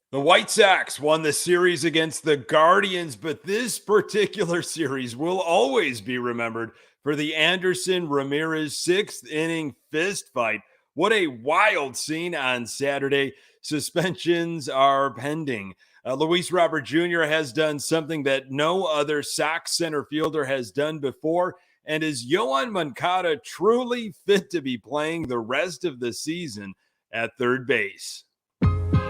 The White Sox won the series against the Guardians, but this particular series will always be remembered for the Anderson Ramirez sixth inning fist fight. What a wild scene on Saturday. Suspensions are pending. Luis Robert Jr. has done something that no other Sox center fielder has done before. And is Yoan Moncada truly fit to be playing the rest of the season at third base?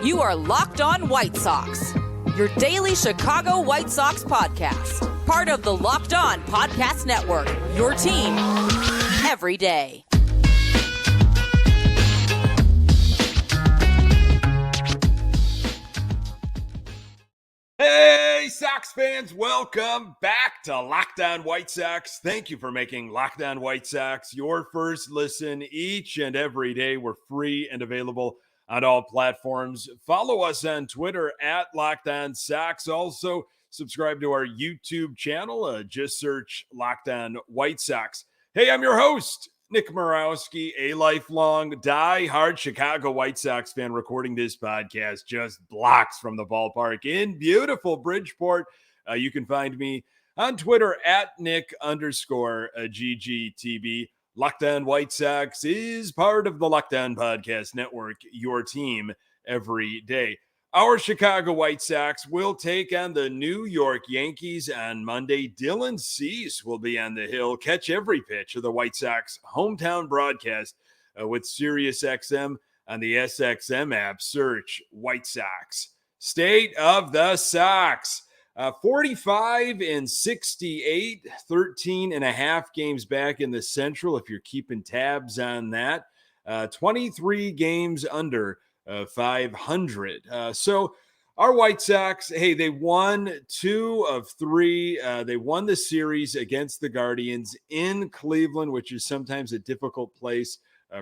You are Locked On White Sox, your daily Chicago White Sox podcast. Part of the Locked On Podcast Network, your team every day. Hey, Sox fans, welcome back to Locked On White Sox. Thank you for making Locked On White Sox your first listen each and every day. We're free and available on all platforms. Follow us on Twitter at Locked On Sox. Also, subscribe to our YouTube channel. Just search Locked On White Sox. Hey, I'm your host, Nick Morawski, a lifelong die-hard Chicago White Sox fan, recording this podcast just blocks from the ballpark in beautiful Bridgeport. You can find me on Twitter at Nick_GGTB. Locked On White Sox is part of the Locked On Podcast Network, your team every day. Our Chicago White Sox will take on the New York Yankees on Monday. Dylan Cease will be on the hill. Catch every pitch of the White Sox hometown broadcast with SiriusXM on the SXM app. Search White Sox. State of the Sox. 45-68, 13 and a half games back in the Central, if you're keeping tabs on that. 23 games under 500. So our White Sox, hey, they won 2 of 3. They won the series against the Guardians in Cleveland, which is sometimes a difficult place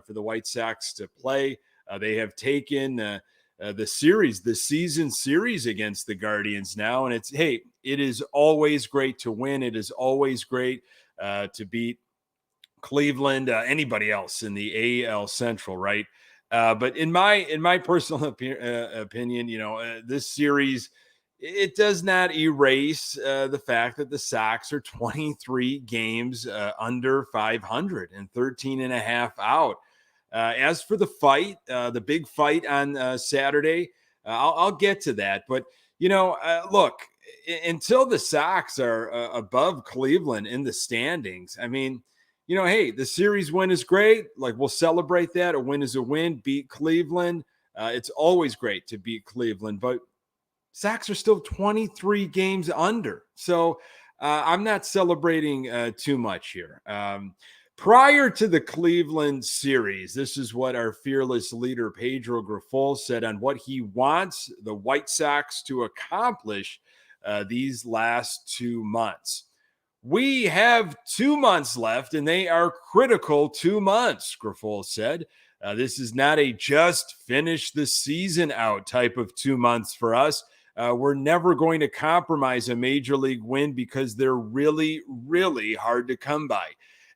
for the White Sox to play. They have taken the season series against the Guardians now. And it is always great to win. It is always great to beat Cleveland, anybody else in the AL Central, right? But in my personal opinion, this series, it does not erase the fact that the Sox are 23 games under 500 and 13 and a half out. As for the fight, the big fight on Saturday, I'll get to that. But, look, until the Sox are above Cleveland in the standings, I mean, hey, the series win is great. Like, we'll celebrate that. A win is a win. Beat Cleveland. It's always great to beat Cleveland. But Sox are still 23 games under. So I'm not celebrating too much here. Prior to the Cleveland series, this is what our fearless leader, Pedro Grifol, said on what he wants the White Sox to accomplish these last 2 months. We have 2 months left, and they are critical 2 months, Grifol said. This is not a just finish the season out type of 2 months for us. We're never going to compromise a major league win because they're really, really hard to come by.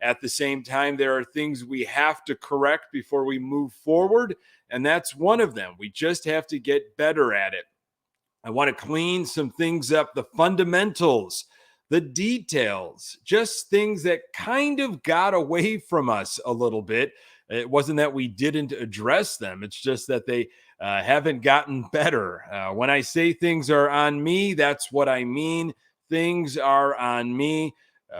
At the same time, there are things we have to correct before we move forward, and that's one of them. We just have to get better at it. I want to clean some things up, the fundamentals, the details, just things that kind of got away from us a little bit. It wasn't that we didn't address them. It's just that they haven't gotten better. When I say things are on me, that's what I mean. Things are on me.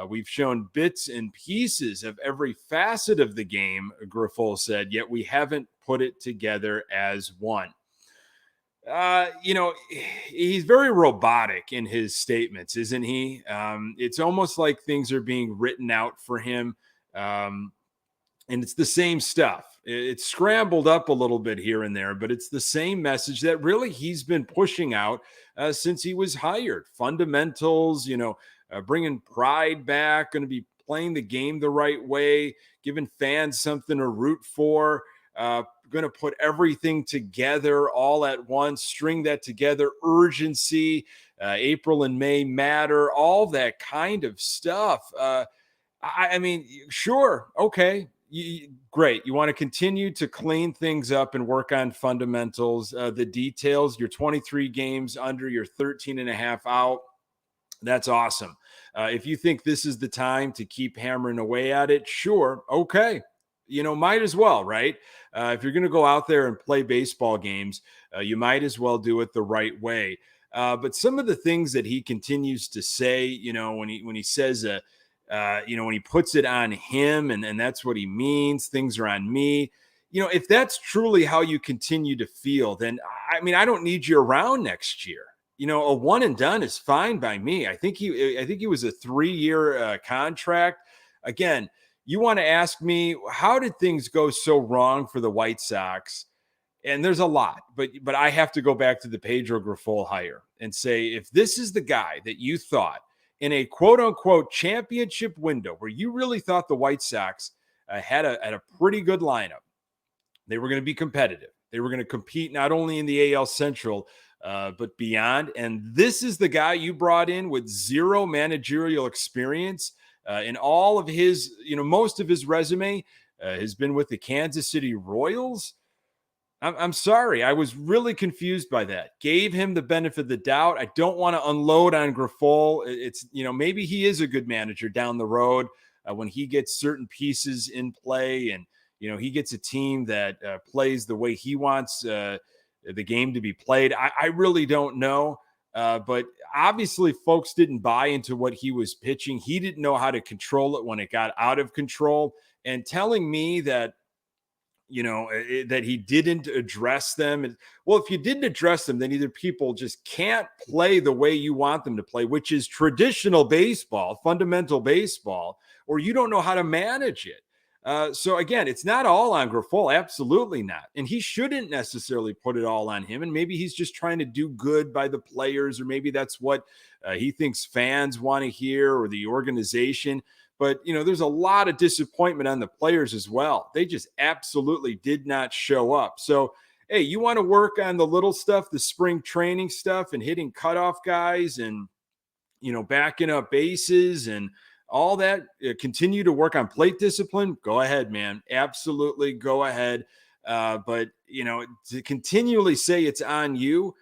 We've shown bits and pieces of every facet of the game, Grifol said, yet we haven't put it together as one. He's very robotic in his statements, isn't he? It's almost like things are being written out for him. And it's the same stuff. It's scrambled up a little bit here and there, but it's the same message that really he's been pushing out since he was hired. Fundamentals, bringing pride back, going to be playing the game the right way, giving fans something to root for, going to put everything together all at once, string that together, urgency, April and May matter, all that kind of stuff. I mean, sure, okay, great. You want to continue to clean things up and work on fundamentals, the details. You're 23 games under, you're 13 and a half out. That's awesome. If you think this is the time to keep hammering away at it, sure. Okay. Might as well, right? If you're going to go out there and play baseball games, you might as well do it the right way. But some of the things that he continues to say, when he says, when he puts it on him and that's what he means, things are on me. If that's truly how you continue to feel, then I don't need you around next year. A one and done is fine by me. I think he was a 3-year contract. Again, you want to ask me, how did things go so wrong for the White Sox? And there's a lot, but I have to go back to the Pedro Grifol hire and say, if this is the guy that you thought in a quote unquote championship window where you really thought the White Sox had a pretty good lineup, they were going to be competitive. They were going to compete not only in the AL Central, but beyond. And this is the guy you brought in with zero managerial experience in all of his, most of his resume has been with the Kansas City Royals. I'm sorry. I was really confused by that. Gave him the benefit of the doubt. I don't want to unload on Grifol. It's, maybe he is a good manager down the road when he gets certain pieces in play and, he gets a team that plays the way he wants the game to be played. I really don't know. But obviously folks didn't buy into what he was pitching. He didn't know how to control it when it got out of control. And telling me that, that he didn't address them. Well, if you didn't address them, then either people just can't play the way you want them to play, which is traditional baseball, fundamental baseball, or you don't know how to manage it. So again, it's not all on Grifol. Absolutely not. And he shouldn't necessarily put it all on him. And maybe he's just trying to do good by the players, or maybe that's what he thinks fans want to hear, or the organization. But, there's a lot of disappointment on the players as well. They just absolutely did not show up. So, hey, you want to work on the little stuff, the spring training stuff, and hitting cutoff guys and, backing up bases and all that, continue to work on plate discipline. Go ahead, man. Absolutely go ahead. But, to continually say it's on you,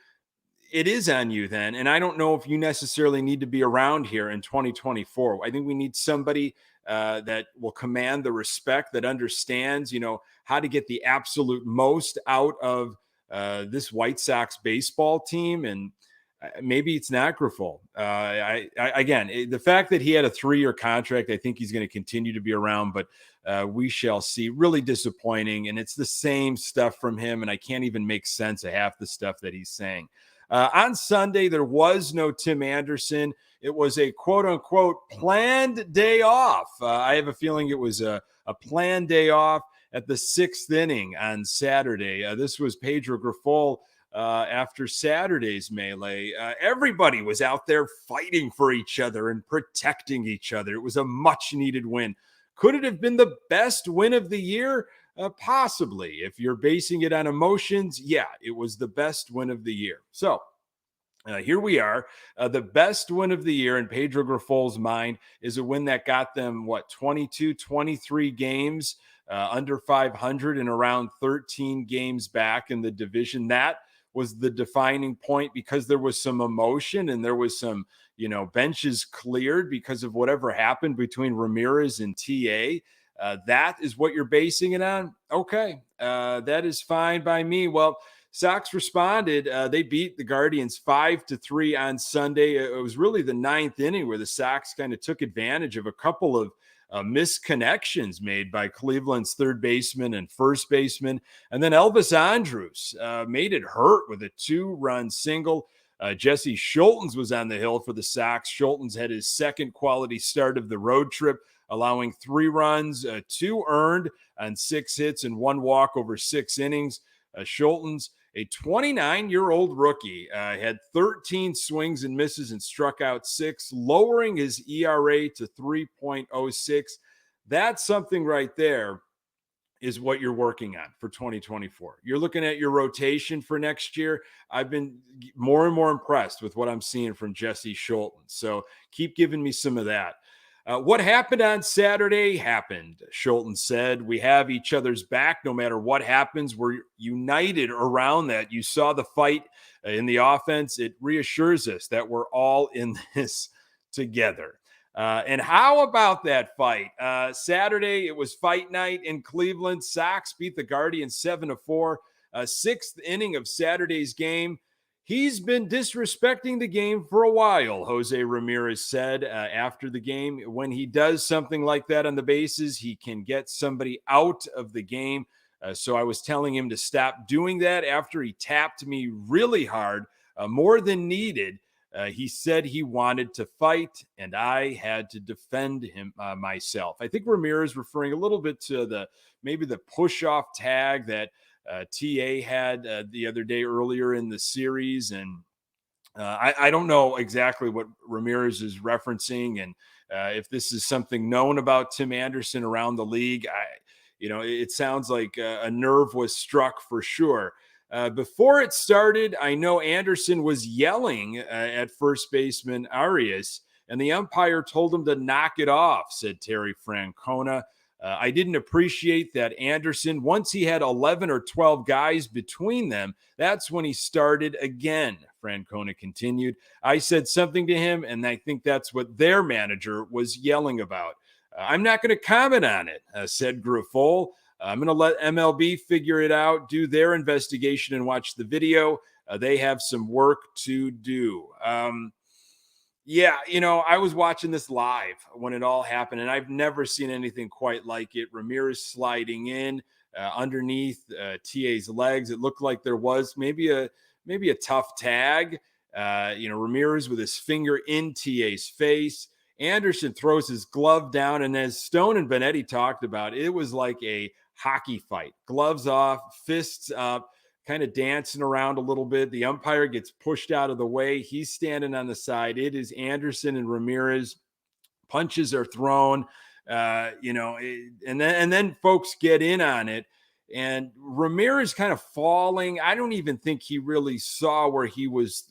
it is on you then. And I don't know if you necessarily need to be around here in 2024. I think we need somebody that will command the respect, that understands, how to get the absolute most out of this White Sox baseball team. And maybe it's not Grifol. Again, the fact that he had a 3-year contract, I think he's going to continue to be around, but we shall see. Really disappointing. And it's the same stuff from him. And I can't even make sense of half the stuff that he's saying. On Sunday, there was no Tim Anderson. It was a quote unquote planned day off. I have a feeling it was a planned day off at the 6th inning on Saturday. This was Pedro Grifol after Saturday's melee. Everybody was out there fighting for each other and protecting each other. It was a much needed win. Could it have been the best win of the year? Possibly. If you're basing it on emotions, yeah, it was the best win of the year. So here we are. The best win of the year in Pedro Grifol's mind is a win that got them, 22, 23 games under 500 and around 13 games back in the division. That was the defining point, because there was some emotion and there was some, benches cleared because of whatever happened between Ramirez and TA. That is what you're basing it on. Okay. That is fine by me. Well, Sox responded. They beat the Guardians 5-3 on Sunday. It was really the 9th inning where the Sox kind of took advantage of a couple of misconnections made by Cleveland's third baseman and first baseman. And then Elvis Andrus made it hurt with a 2-run single. Jesse Schultens was on the hill for the Sox. Schultens had his second quality start of the road trip, allowing 3 runs, 2 earned on 6 hits and 1 walk over 6 innings. Schultens, a 29-year-old rookie, had 13 swings and misses and struck out 6, lowering his ERA to 3.06. That's something right there is what you're working on for 2024. You're looking at your rotation for next year. I've been more and more impressed with what I'm seeing from Jesse Schultens. So keep giving me some of that. What happened on Saturday happened, Schulten said. We have each other's back no matter what happens. We're united around that. You saw the fight in the offense. It reassures us that we're all in this together. And how about that fight? Saturday, it was fight night in Cleveland. Sox beat the Guardians 7-4. Sixth inning of Saturday's game. He's been disrespecting the game for a while, Jose Ramirez said after the game. When he does something like that on the bases, he can get somebody out of the game. So I was telling him to stop doing that after he tapped me really hard, more than needed. He said he wanted to fight, and I had to defend him myself. I think Ramirez referring a little bit to maybe the push-off tag that TA had the other day earlier in the series. And I don't know exactly what Ramirez is referencing. And if this is something known about Tim Anderson around the league, it sounds like a nerve was struck for sure. Before it started, I know Anderson was yelling at first baseman Arias, and the umpire told him to knock it off, said Terry Francona. I didn't appreciate that Anderson, once he had 11 or 12 guys between them, that's when he started again, Francona continued. I said something to him, and I think that's what their manager was yelling about. I'm not going to comment on it, said Grifol. I'm going to let MLB figure it out, do their investigation, and watch the video. They have some work to do. Yeah, I was watching this live when it all happened, and I've never seen anything quite like it. Ramirez sliding in underneath TA's legs. It looked like there was maybe a tough tag. Ramirez with his finger in TA's face. Anderson throws his glove down, and as Stone and Benetti talked about, it was like a hockey fight. Gloves off, fists up, kind of dancing around a little bit. The umpire gets pushed out of the way. He's standing on the side. It is Anderson and Ramirez. Punches are thrown, and then folks get in on it. And Ramirez kind of falling. I don't even think he really saw where he was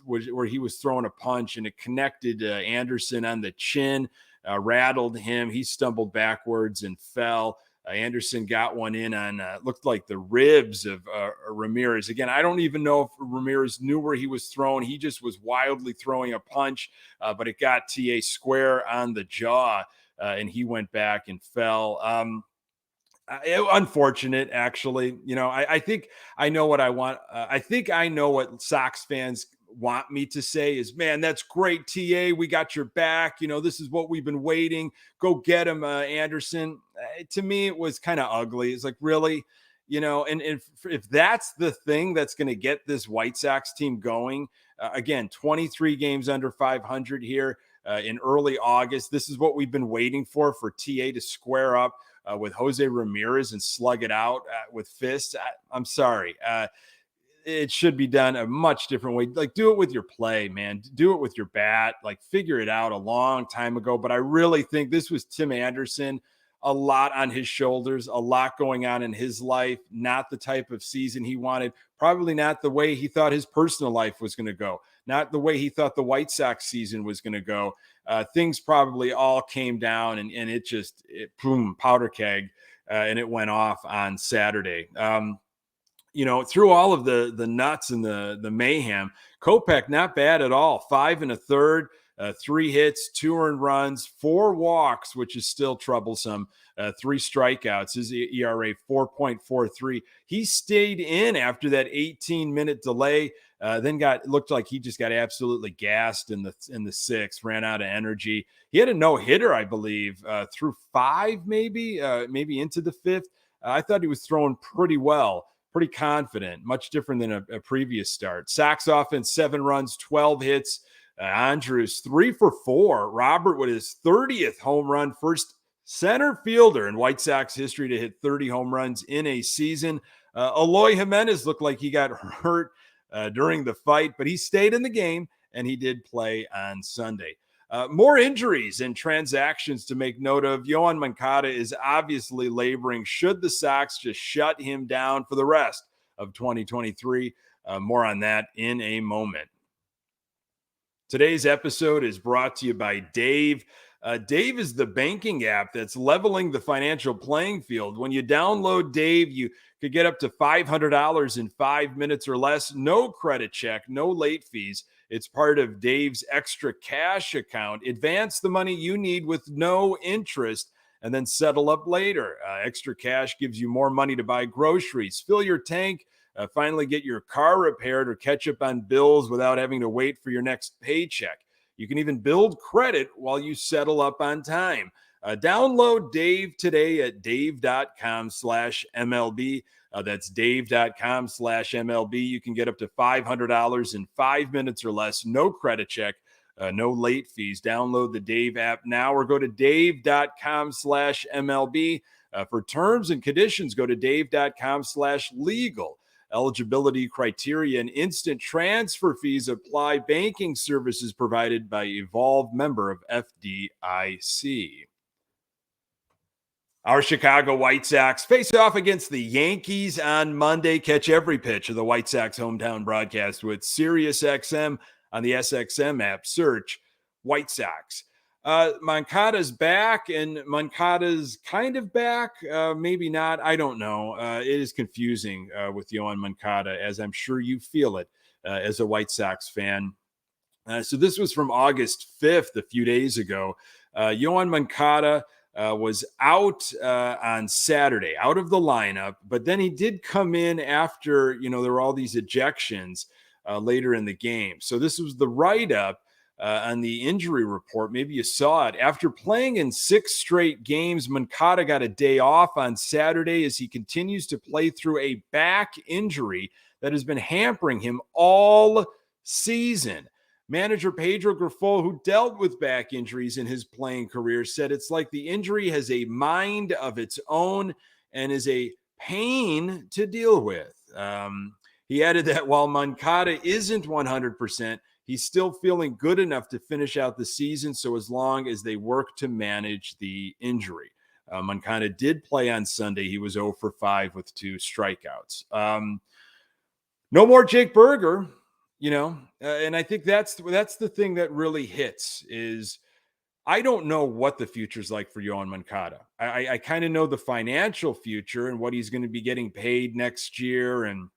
throwing a punch, and it connected Anderson on the chin, rattled him. He stumbled backwards and fell. Anderson got one in on, looked like the ribs of Ramirez. Again, I don't even know if Ramirez knew where he was throwing. He just was wildly throwing a punch, but it got TA square on the jaw, and he went back and fell. Unfortunate, actually. I think I know what I want. I think I know what Sox fans want me to say is, man, that's great, TA. We got your back. This is what we've been waiting. Go get him, Anderson. To me, it was kind of ugly. It's like, really? And if that's the thing that's going to get this White Sox team going, again, 23 games under 500 here in early August. This is what we've been waiting for TA to square up with Jose Ramirez and slug it out with fists. I'm sorry. It should be done a much different way. Like, do it with your play, man. Do it with your bat. Like, figure it out a long time ago. But I really think this was Tim Anderson, a lot on his shoulders, a lot going on in his life, not the type of season he wanted, probably not the way he thought his personal life was going to go, not the way he thought the White Sox season was going to go. Things probably all came down, and it boom, powder keg, and it went off on Saturday. Through all of the nuts and the mayhem, Kopech, not bad at all. 5 1/3, 3 hits, 2 earned runs, 4 walks, which is still troublesome, 3 strikeouts. His ERA 4.43. He stayed in after that 18-minute delay. Then looked like he just got absolutely gassed in the 6th, ran out of energy. He had a no-hitter, I believe, through 5, maybe into the 5th. I thought he was throwing pretty well. Pretty confident, much different than a previous start. Sox offense, 7 runs, 12 hits. Andrews, 3 for 4. Robert with his 30th home run, first center fielder in White Sox history to hit 30 home runs in a season. Eloy Jimenez looked like he got hurt during the fight, but he stayed in the game, and he did play on Sunday. More injuries and transactions to make note of. Yoan Moncada is obviously laboring. Should the Sox just shut him down for the rest of 2023? More on that in a moment. Today's episode is brought to you by Dave. Dave is the banking app that's leveling the financial playing field. When you download Dave, you could get up to $500 in 5 minutes or less. No credit check, no late fees. It's part of Dave's extra cash account. Advance the money you need with no interest and then settle up later. Extra cash gives you more money to buy groceries, fill your tank, finally get your car repaired, or catch up on bills without having to wait for your next paycheck. You can even build credit while you settle up on time. Download Dave today at dave.com/MLB. That's dave.com/MLB. You can get up to $500 in 5 minutes or less. No credit check, no late fees. Download the Dave app now or go to dave.com/MLB. For terms and conditions, go to dave.com/legal. Eligibility criteria and instant transfer fees apply. Banking services provided by Evolve, member of FDIC. Our Chicago White Sox face off against the Yankees on Monday. Catch every pitch of the White Sox hometown broadcast with SiriusXM on the SXM app. Search White Sox. Moncada's back, and Moncada's kind of back. Maybe not. I don't know. It is confusing with Yoan Moncada, as I'm sure you feel it as a White Sox fan. So this was from August 5th, a few days ago. Yoan Moncada was out on Saturday, out of the lineup, but then he did come in after, there were all these ejections later in the game. So this was the write-up on the injury report. Maybe you saw it. After playing in 6 straight games, Moncada got a day off on Saturday as he continues to play through a back injury that has been hampering him all season. Manager Pedro Grifol, who dealt with back injuries in his playing career, said it's like the injury has a mind of its own and is a pain to deal with. He added that while Moncada isn't 100%, he's still feeling good enough to finish out the season, so as long as they work to manage the injury. Moncada did play on Sunday. He was 0 for 5 with 2 strikeouts. No more Jake Burger, and I think that's the thing that really hits is I don't know what the future's like for Yoan Moncada. I kind of know the financial future and what he's going to be getting paid next year and,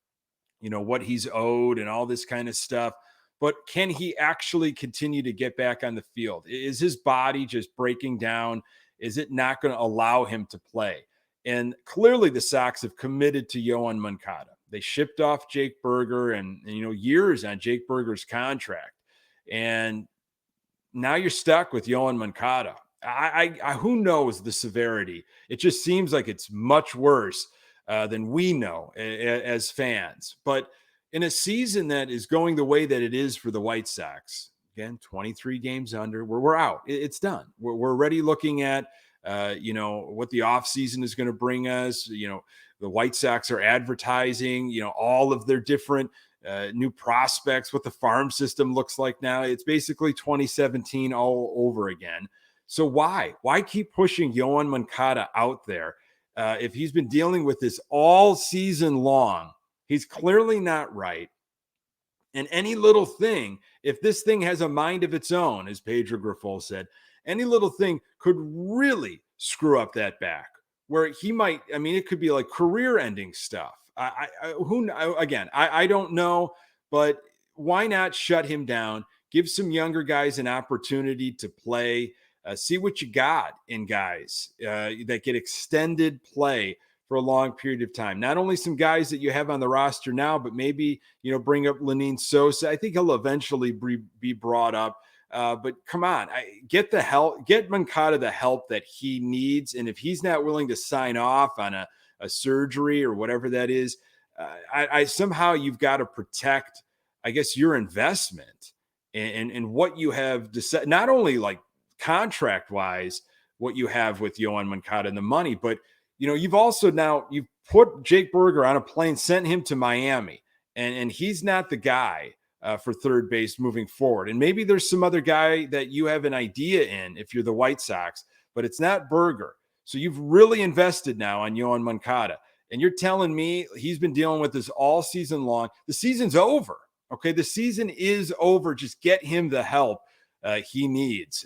what he's owed and all this kind of stuff. But can he actually continue to get back on the field? Is his body just breaking down? Is it not going to allow him to play? And clearly the Sox have committed to Yoan Moncada. They shipped off Jake Burger and years on Jake Burger's contract. And now you're stuck with Yoan Moncada. I who knows the severity? It just seems like it's much worse than we know as fans. But in a season that is going the way that it is for the White Sox, again, 23 games under, we're out. It's done. We're already looking at, what the offseason is going to bring us. The White Sox are advertising, all of their different new prospects, what the farm system looks like now. It's basically 2017 all over again. So why keep pushing Yoan Moncada out there? If he's been dealing with this all season long, he's clearly not right. And any little thing, if this thing has a mind of its own, as Pedro Grifol said, any little thing could really screw up that back where he might, it could be like career-ending stuff. I don't know, but why not shut him down, give some younger guys an opportunity to play, see what you got in guys that get extended play for a long period of time. Not only some guys that you have on the roster now, but maybe, bring up Lenin Sosa. I think he'll eventually be brought up. But come on, get Moncada the help that he needs. And if he's not willing to sign off on a surgery or whatever that is, I somehow you've got to protect, I guess, your investment and what you have decided, not only like contract wise, what you have with Yoan Moncada and the money, but you've also you've put Jake Burger on a plane, sent him to Miami, and he's not the guy for third base moving forward. And maybe there's some other guy that you have an idea in if you're the White Sox, but it's not Burger. So you've really invested now on Yoan Moncada. And you're telling me he's been dealing with this all season long. The season's over. Okay, the season is over. Just get him the help he needs.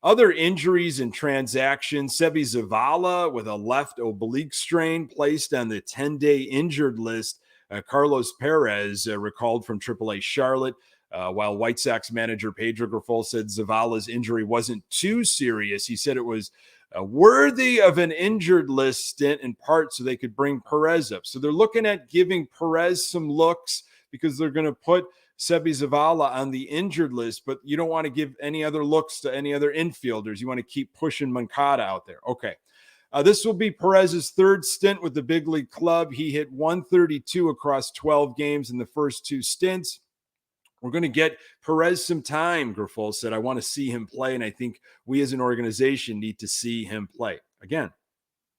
Other injuries and transactions: Sebi Zavala with a left oblique strain placed on the 10-day injured list. Carlos Perez recalled from AAA Charlotte. While White Sox manager Pedro Grifol said Zavala's injury wasn't too serious, he said it was worthy of an injured list stint, in part so they could bring Perez up. So they're looking at giving Perez some looks because they're going to put Sebi Zavala on the injured list, but you don't want to give any other looks to any other infielders. You want to keep pushing Moncada out there. Okay. This will be Perez's third stint with the big league club. He hit 132 across 12 games in the first two stints. We're going to get Perez some time, Grifol said. I want to see him play, and I think we as an organization need to see him play. Again,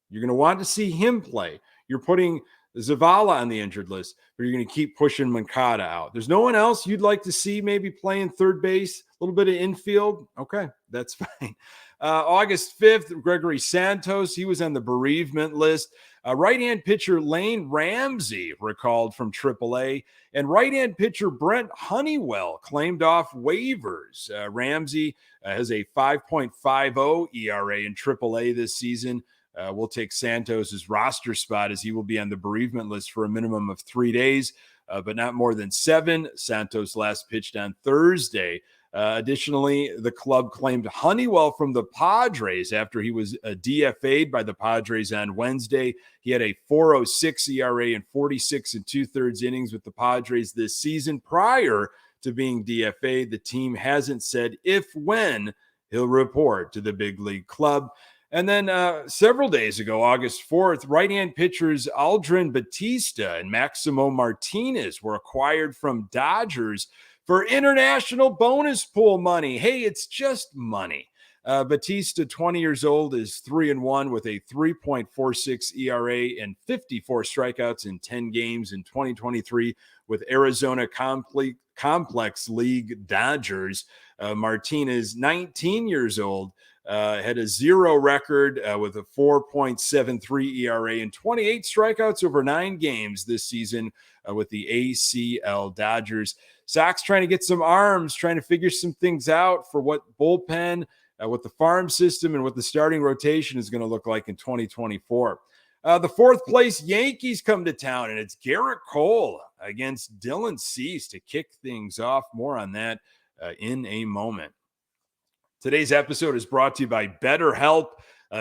you're going to want to see him play. You're putting Zavala on the injured list, but you're going to keep pushing Moncada out. There's no one else you'd like to see maybe playing third base, a little bit of infield? Okay, that's fine. August 5th, Gregory Santos, he was on the bereavement list. Right-hand pitcher Lane Ramsey recalled from AAA, and right-hand pitcher Brent Honeywell claimed off waivers. Ramsey has a 5.50 ERA in AAA this season. We'll take Santos's roster spot as he will be on the bereavement list for a minimum of 3 days, but not more than 7. Santos last pitched on Thursday. Additionally, the club claimed Honeywell from the Padres after he was DFA'd by the Padres on Wednesday. He had a 4.06 ERA and 46 2/3 innings with the Padres this season. Prior to being DFA'd, the team hasn't said if when he'll report to the big league club. And then several days ago, August 4th, right-hand pitchers Aldrin Batista and Maximo Martinez were acquired from Dodgers for international bonus pool money. Hey, it's just money. Batista, 20 years old, is 3-1 with a 3.46 ERA and 54 strikeouts in 10 games in 2023 with Arizona Complex League Dodgers. Martinez, 19 years old, had a 0 record with a 4.73 ERA and 28 strikeouts over 9 games this season with the ACL Dodgers. Sox trying to get some arms, trying to figure some things out for what bullpen, what the farm system, and what the starting rotation is going to look like in 2024. The fourth place Yankees come to town, and it's Garrett Cole against Dylan Cease to kick things off. More on that in a moment. Today's episode is brought to you by BetterHelp.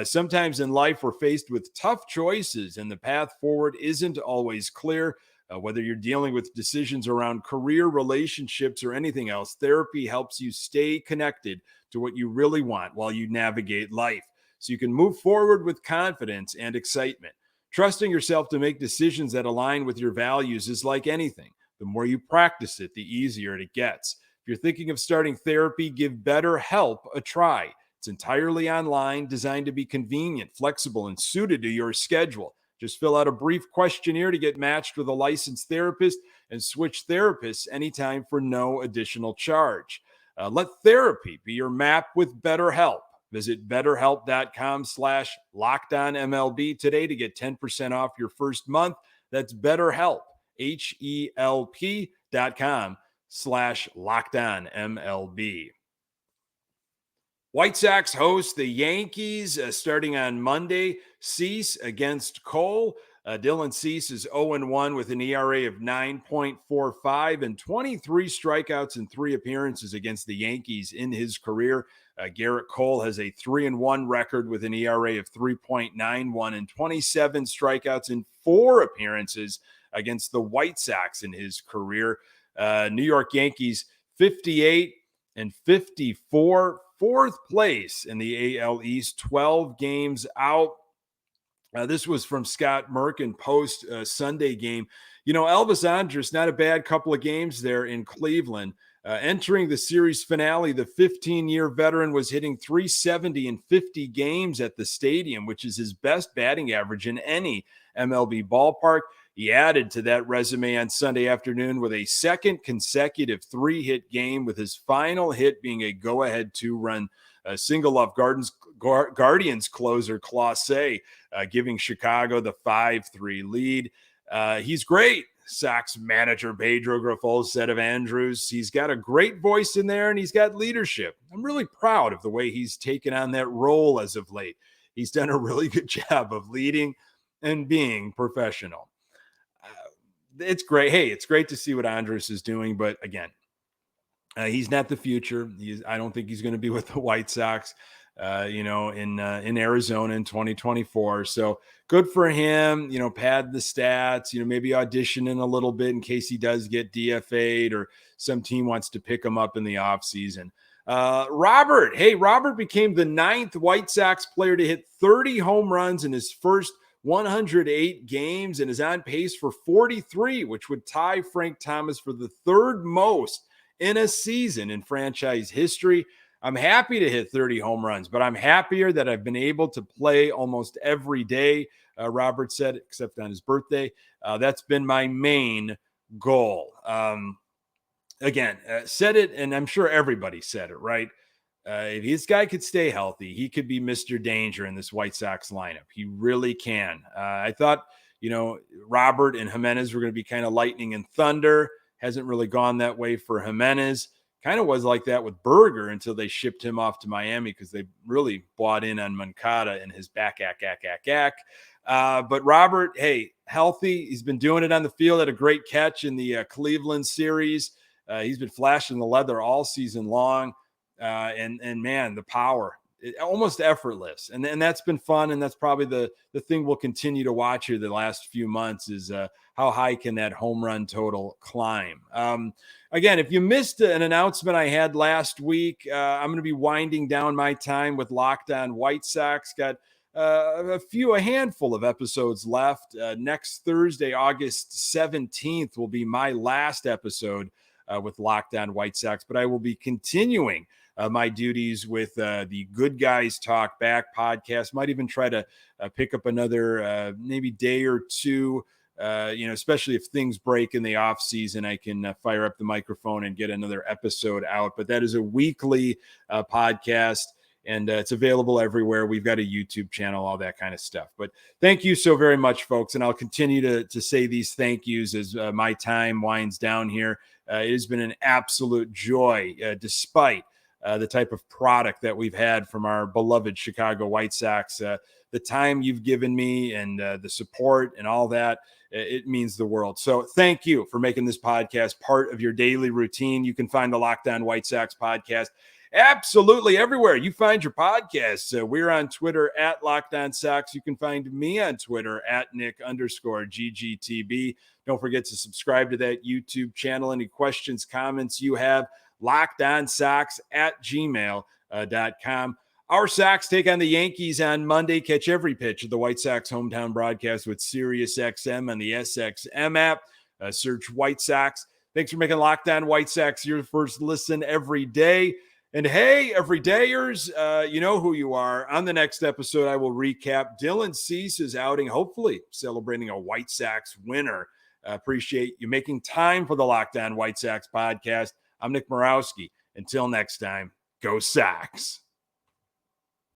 Sometimes in life, we're faced with tough choices, and the path forward isn't always clear. Whether you're dealing with decisions around career, relationships, or anything else, therapy helps you stay connected to what you really want while you navigate life, so you can move forward with confidence and excitement. Trusting yourself to make decisions that align with your values is like anything. The more you practice it, the easier it gets. If you're thinking of starting therapy, give BetterHelp a try. It's entirely online, designed to be convenient, flexible, and suited to your schedule. Just fill out a brief questionnaire to get matched with a licensed therapist and switch therapists anytime for no additional charge. Let therapy be your map with BetterHelp. Visit BetterHelp.com/LockedOnMLB today to get 10% off your first month. That's BetterHelp, HELP.com/LockedOnMLB. White Sox host the Yankees starting on Monday. Cease against Cole. Dylan Cease is 0-1 with an ERA of 9.45 and 23 strikeouts in 3 appearances against the Yankees in his career. Garrett Cole has a 3-1 record with an ERA of 3.91 and 27 strikeouts in 4 appearances against the White Sox in his career. New York Yankees 58 and 54. 4th place in the AL East, 12 games out. This was from Scott Merkin post Sunday game. You know, Elvis Andrus, not a bad couple of games there in Cleveland. Entering the series finale, the 15-year veteran was hitting .370 in 50 games at the stadium, which is his best batting average in any MLB ballpark. He added to that resume on Sunday afternoon with a second consecutive 3-hit game, with his final hit being a go-ahead 2-run single off Guardians closer Clase, giving Chicago the 5-3 lead. He's great. Sox manager Pedro Grifol said of Andrews, he's got a great voice in there and he's got leadership. I'm really proud of the way he's taken on that role as of late. He's done a really good job of leading and being professional. It's great. Hey, it's great to see what Andres is doing, but again, he's not the future. I don't think he's going to be with the White Sox, in Arizona in 2024. So good for him. Pad the stats. Maybe audition in a little bit in case he does get DFA'd or some team wants to pick him up in the offseason. Robert became the 9th White Sox player to hit 30 home runs in his first 108 games and is on pace for 43, which would tie Frank Thomas for the 3rd most in a season in franchise history. I'm happy to hit 30 home runs, but I'm happier that I've been able to play almost every day, Robert said, except on his birthday. That's been my main goal. Said it, and I'm sure everybody said it, right? If this guy could stay healthy, he could be Mr. Danger in this White Sox lineup. He really can. I thought, Robert and Jimenez were going to be kind of lightning and thunder. Hasn't really gone that way for Jimenez. Kind of was like that with Berger until they shipped him off to Miami because they really bought in on Moncada and his back. But Robert, hey, healthy. He's been doing it on the field. Had a great catch in the Cleveland series. He's been flashing the leather all season long. And man, the power, almost effortless. And that's been fun. And that's probably the thing we'll continue to watch here the last few months is how high can that home run total climb? Again, if you missed an announcement I had last week, I'm going to be winding down my time with Locked On White Sox. Got a handful of episodes left. Next Thursday, August 17th, will be my last episode with Locked On White Sox, but I will be continuing my duties with the Good Guys Talk Back podcast. Might even try to pick up another maybe day or two, especially if things break in the off season, I can fire up the microphone and get another episode out. But that is a weekly podcast. And it's available everywhere. We've got a YouTube channel, all that kind of stuff. But thank you so very much, folks. And I'll continue to say these thank yous as my time winds down here. It has been an absolute joy, despite the type of product that we've had from our beloved Chicago White Sox. The time you've given me and the support and all that, it means the world. So thank you for making this podcast part of your daily routine. You can find the Locked On White Sox podcast absolutely everywhere you find your podcasts. We're on Twitter at Locked On Sox. You can find me on Twitter at Nick_GGTB. Don't forget to subscribe to that YouTube channel. Any questions, comments you have, LockedOnSox@gmail.com. Our Sox take on the Yankees on Monday. Catch every pitch of the White Sox hometown broadcast with SiriusXM on the SXM app. Search White Sox. Thanks for making Locked On White Sox your first listen every day. And hey, everydayers, you know who you are. On the next episode, I will recap Dylan Cease's outing, hopefully celebrating a White Sox winner. Appreciate you making time for the Locked On White Sox podcast. I'm Nick Morawski. Until next time, go Sox.